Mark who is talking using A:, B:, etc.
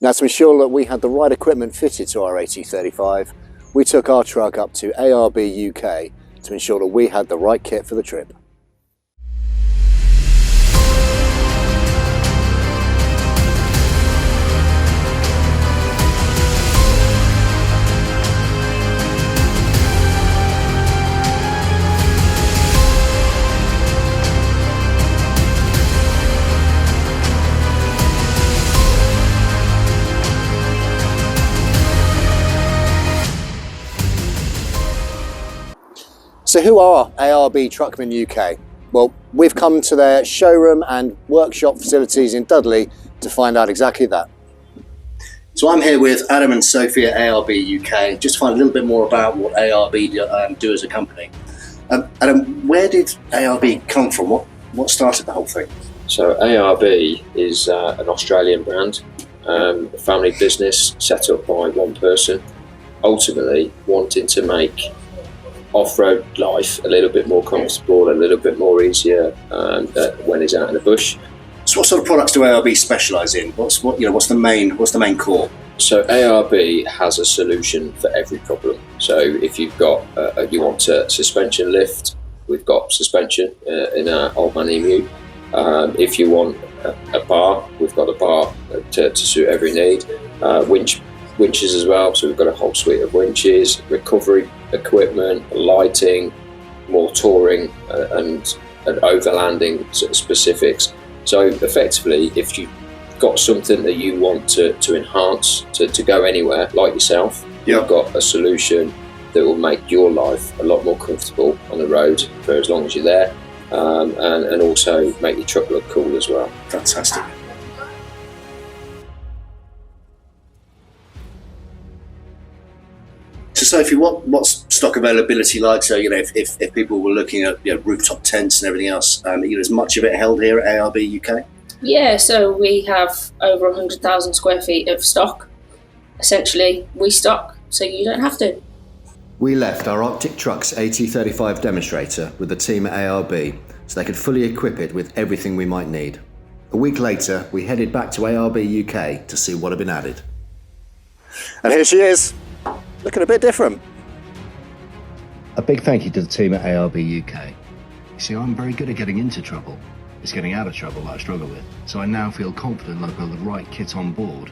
A: Now, to ensure that we had the right equipment fitted to our AT35, we took our truck up to ARB UK to ensure that we had the right kit for the trip. So who are ARB Truckmen UK? Well, we've come to their showroom and workshop facilities in Dudley to find out exactly that. So I'm here with Adam and Sophie at ARB UK, just to find a little bit more about what ARB do as a company. Adam, where did ARB come from? What started the whole thing?
B: So ARB is an Australian brand, a family business set up by one person, ultimately wanting to make off-road life a little bit more comfortable, a little bit more easier when he's out in the bush.
A: So what sort of products do ARB specialise in? What's the main core?
B: So ARB has a solution for every problem. So if you've got you want a suspension lift, we've got suspension in our Old Man Emu. If you want a bar, we've got a bar to suit every need. Winches as well, so we've got a whole suite of winches, recovery equipment, lighting, more touring and overlanding sort of specifics. So effectively, if you've got something that you want to enhance, to go anywhere, like yourself, you've got a solution that will make your life a lot more comfortable on the road for as long as you're there, and also make your truck look cool as well.
A: Fantastic. So Sophie, what's stock availability like? So if people were looking at rooftop tents and everything else, is much of it held here at ARB UK?
C: Yeah, so we have over 100,000 square feet of stock. Essentially, we stock, so you don't have to.
A: We left our Arctic Trucks AT35 demonstrator with the team at ARB so they could fully equip it with everything we might need. A week later, we headed back to ARB UK to see what had been added. And here she is, looking a bit different.
D: A big thank you to the team at ARB UK. You see, I'm very good at getting into trouble. It's getting out of trouble that I struggle with. So I now feel confident that I've got the right kit on board